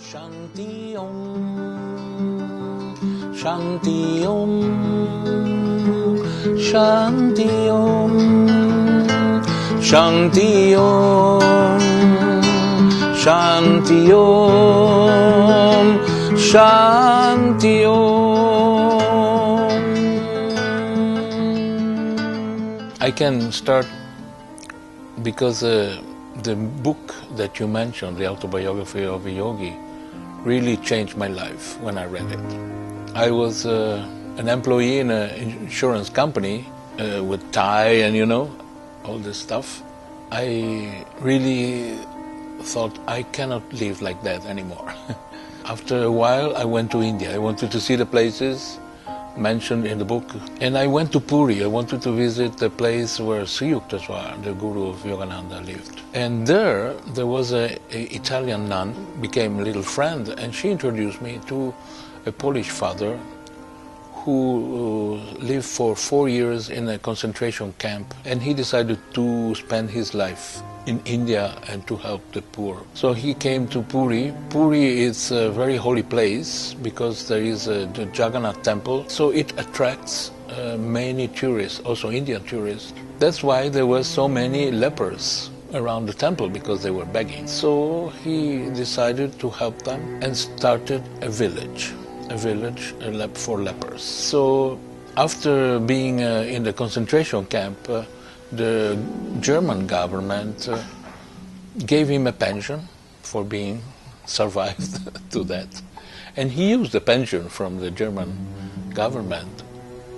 Shanti Om, Shanti Om, Shanti Om, Shanti Om, Shanti Om, Shanti Om. I can start because the book that you mentioned, the autobiography of a yogi, really changed my life when I read it. I was an employee in an insurance company with tie and all this stuff. I really thought I cannot live like that anymore. After a while I went to India. I wanted to see the places mentioned in the book, and I went to Puri. I wanted to visit the place where Sri Yukteswar, the guru of Yogananda, lived. And there was an Italian nun, became a little friend, and she introduced me to a Polish father who lived for 4 years in a concentration camp, and he decided to spend his life in India and to help the poor. So he came to Puri. Puri is a very holy place because there is the Jagannath temple, so it attracts many tourists, also Indian tourists. That's why there were so many lepers around the temple, because they were begging. So he decided to help them and started a village for lepers. So after being in the concentration camp, the German government gave him a pension for being survived to that. And he used the pension from the German government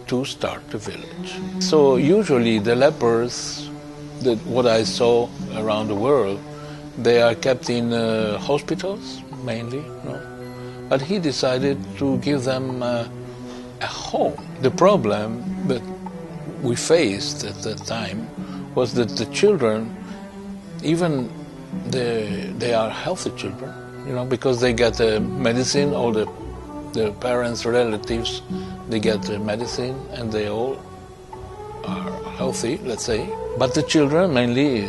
to start the village. So usually the lepers, what I saw around the world, they are kept in hospitals mainly, but he decided to give them a home. The problem that we faced at that time was that the children, even they are healthy children, because they get medicine, all the parents, relatives, they get the medicine and they all are healthy, let's say. But the children, mainly,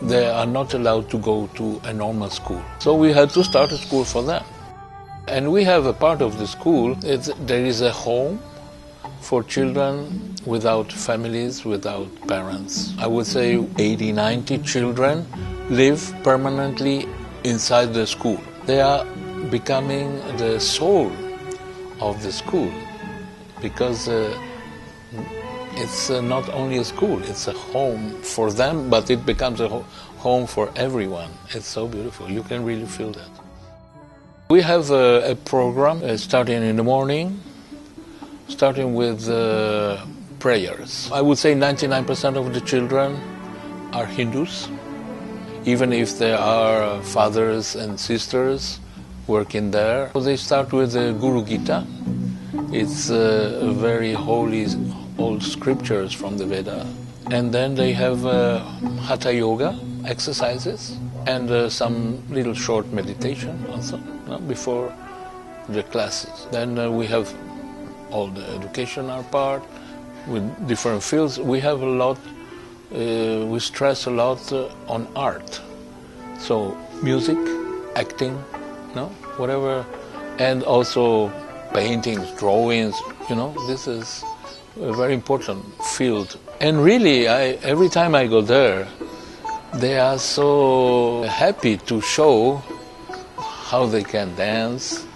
they are not allowed to go to a normal school. So we had to start a school for them. And we have a part of the school, there is a home for children without families, without parents. I would say 80-90 children live permanently inside the school. They are becoming the soul of the school, because it's not only a school, it's a home for them, but it becomes a home for everyone. It's so beautiful. You can really feel that. We have a program starting in the morning, starting with prayers. I would say 99% of the children are Hindus, even if there are fathers and sisters working there. So they start with the Guru Gita. It's very holy, old scriptures from the Veda. And then they have Hatha Yoga exercises and some little short meditation also before the classes. Then we have all the educational part with different fields. We have a lot, we stress a lot on art. So music, acting, whatever, and also paintings, drawings, this is a very important field. And really, every time I go there, they are so happy to show how they can dance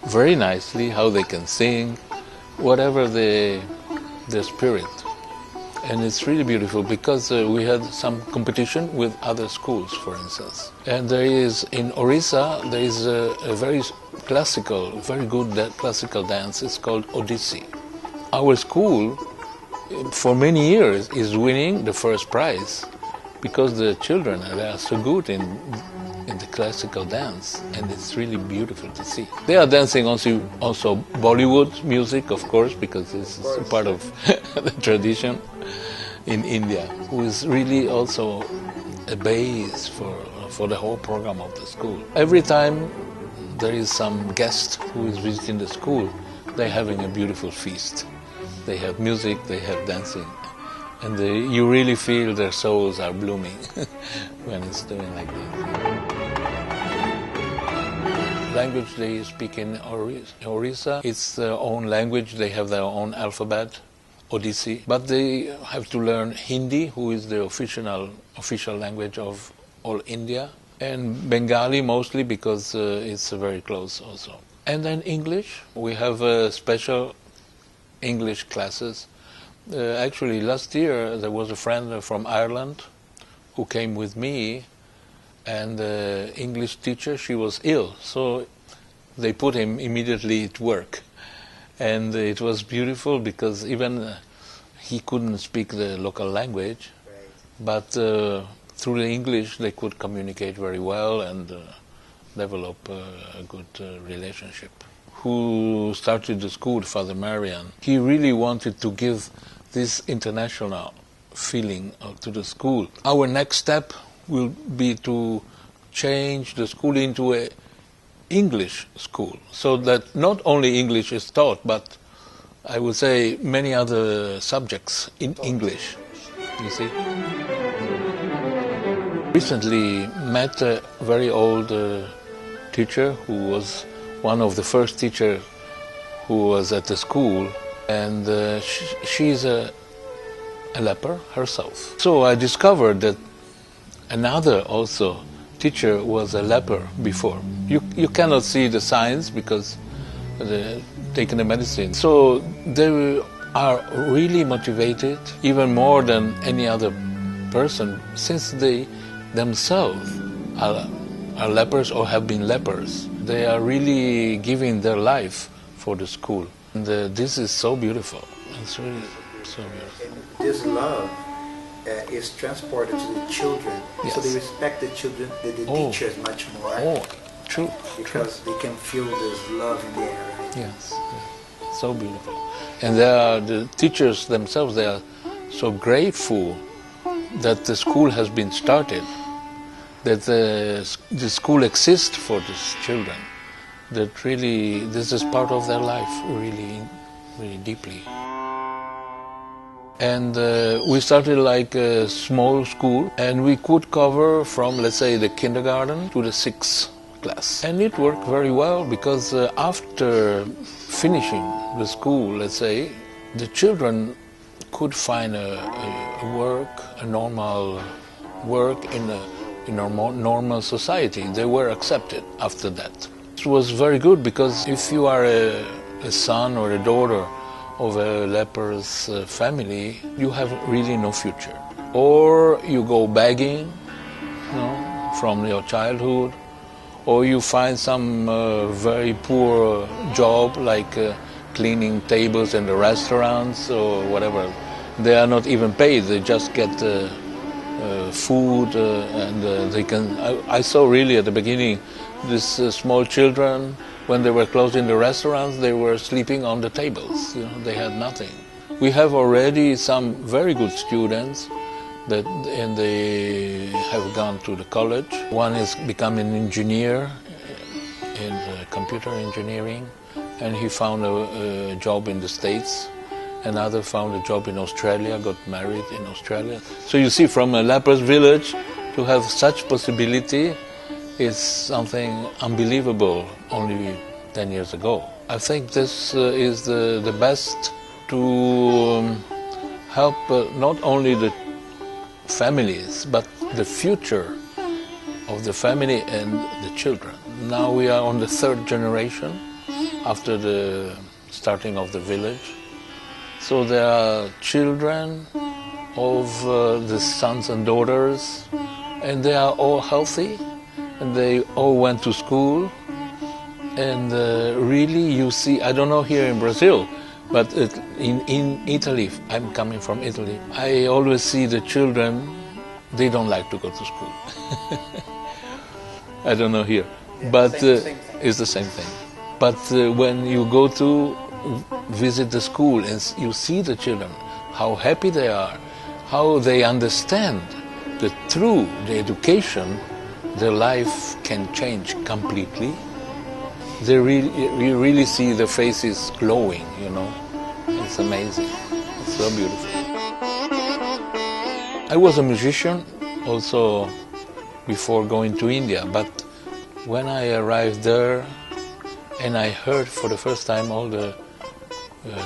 very nicely, how they can sing, whatever their spirit. And it's really beautiful because we had some competition with other schools, for instance. And there is, in Orissa, there is a very classical, very good classical dance. It's called Odissi. Our school, for many years, is winning the first prize because the children are so good in the classical dance, and it's really beautiful to see. They are dancing also Bollywood music, of course, because this is part of the tradition in India, who is really also a base for the whole program of the school. Every time there is some guest who is visiting the school, they're having a beautiful feast. They have music, they have dancing, and you really feel their souls are blooming when it's doing like that. language they speak in Orissa. It's their own language. They have their own alphabet, Odissi. But they have to learn Hindi, who is the official language of all India, and Bengali mostly because it's very close also. And then English. We have special English classes. Actually, last year there was a friend from Ireland who came with me, and the English teacher, she was ill, so they put him immediately at work. And it was beautiful because even he couldn't speak the local language, but through the English they could communicate very well and develop a good relationship. Who started the school, Father Marian, he really wanted to give this international feeling to the school. Our next step will be to change the school into an English school, so that not only English is taught, but I would say many other subjects in English, you see. Recently met a very old teacher who was one of the first teachers who was at the school, and she's a leper herself. So I discovered that another also teacher was a leper before. You cannot see the signs because they're taking the medicine. So they are really motivated, even more than any other person, since they themselves are lepers or have been lepers. They are really giving their life for the school. And this is so beautiful. It's really so beautiful. And this love is transported to the children, yes. So they respect the children, the teachers much more. Oh, true. Because they can feel this love in the air. Right? Yes, yes, so beautiful. And the teachers themselves, they are so grateful that the school has been started, that the school exists for these children, that really this is part of their life, really, really deeply. And we started like a small school, and we could cover from, let's say, the kindergarten to the 6th class. And it worked very well because after finishing the school, let's say, the children could find a normal work in a normal society. They were accepted after that. It was very good because if you are a son or a daughter of a leper's family, you have really no future. Or you go begging, from your childhood, or you find some very poor job like cleaning tables in the restaurants or whatever. They are not even paid, they just get food and they can... I saw really at the beginning these small children, when they were closing the restaurants, they were sleeping on the tables. They had nothing. We have already some very good students and they have gone to the college. One is becoming an engineer in computer engineering, and he found a job in the States. Another found a job in Australia, got married in Australia. So you see, from a leper's village to have such possibility is something unbelievable only 10 years ago. I think this is the best to help not only the families, but the future of the family and the children. Now we are on the 3rd generation after the starting of the village. So there are children of the sons and daughters, and they are all healthy, and they all went to school. And really you see, I don't know here in Brazil, but in Italy, I'm coming from Italy, I always see the children, they don't like to go to school. I don't know here, yeah, but it's the same thing. But when you go to visit the school and you see the children, how happy they are, how they understand that through the education their life can change completely. You really see the faces glowing, It's amazing. It's so beautiful. I was a musician also before going to India, but when I arrived there, and I heard for the first time all the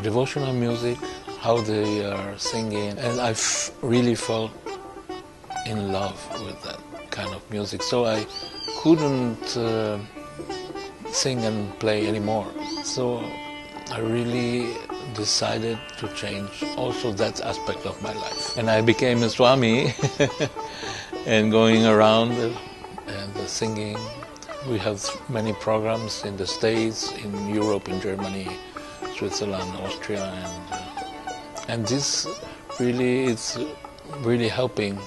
devotional music, how they are singing, and I really felt in love with that kind of music. So I couldn't sing and play anymore. So I really decided to change also that aspect of my life. And I became a Swami and going around and singing. We have many programs in the States, in Europe, in Germany, Switzerland, Austria, and this really is really helping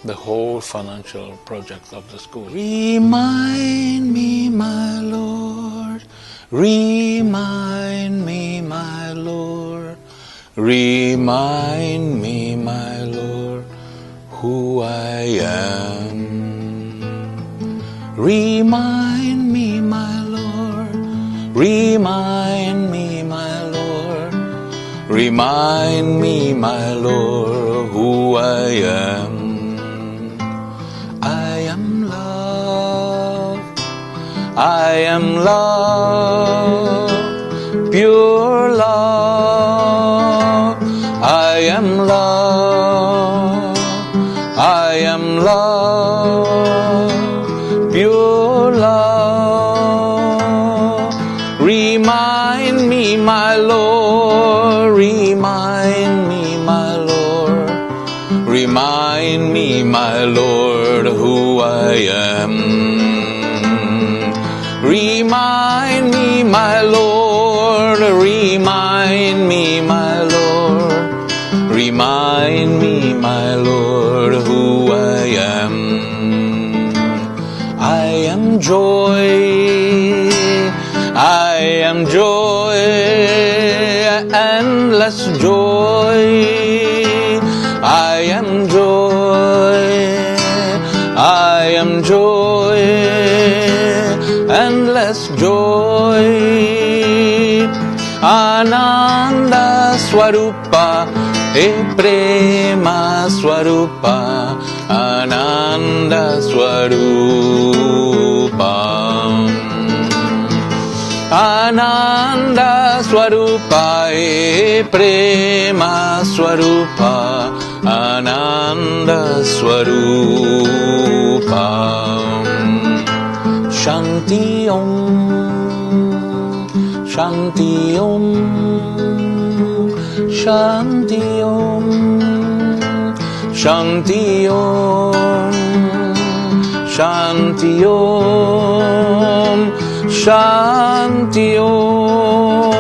the whole financial project of the school. Remind me, my Lord, remind me, my Lord, remind me, my Lord, who I am. Remind me, my Lord, remind me, my Lord, remind me, my Lord, who I am. I am love, I am love, pure love, I am love, I am love, pure love. Remind me, my Lord, remind me, my Lord, remind me, my Lord, who I am. Remind me, my Lord, remind me, my Lord, remind me, my Lord, who I am. I am joy, I am joy, endless joy. I am joy, I am joy, endless joy. Ananda Swarupa, Prema Swarupa, Ananda Swarupa. Ananda Swarupa, Prema Swarupa, Ananda Swarupa. Shanti Om, Shanti Om, Shanti Om, Shanti Om, Shanti Om, Shanti Om.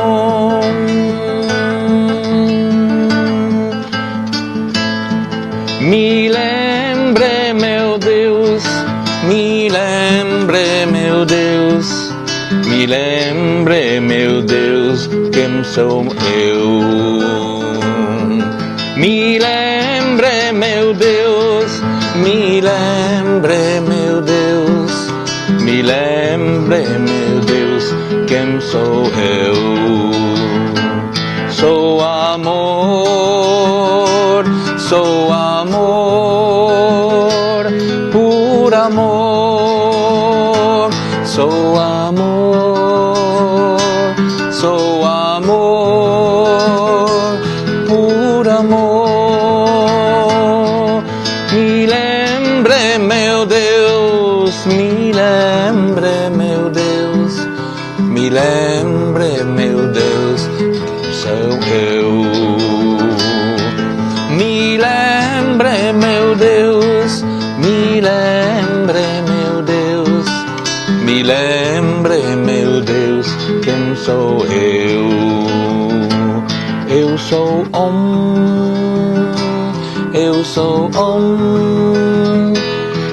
Me lembre, meu Deus, me lembre, meu Deus, me lembre, meu Deus, quem sou eu. Me lembre, meu Deus, me lembre, meu Deus, me lembre, meu Deus, quem sou eu. Sou amor, sou amor, por amor, sou amor, sou amor, por amor. Me lembre, meu Deus, me lembre, meu Deus, me lembre, meu Deus, sou eu. Me lembre, meu Deus, me lembre, meu Deus, me lembre, meu Deus, quem sou eu. Eu sou eu sou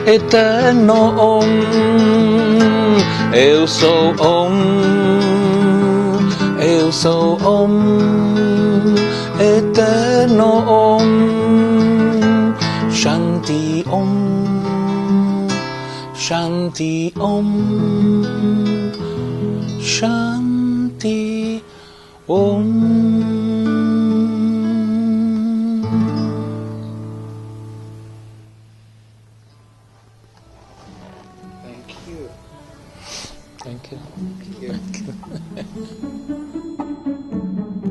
eterno eu sou eu sou eterno Shanti Shanti Shanti Thank you. Thank you. Thank you.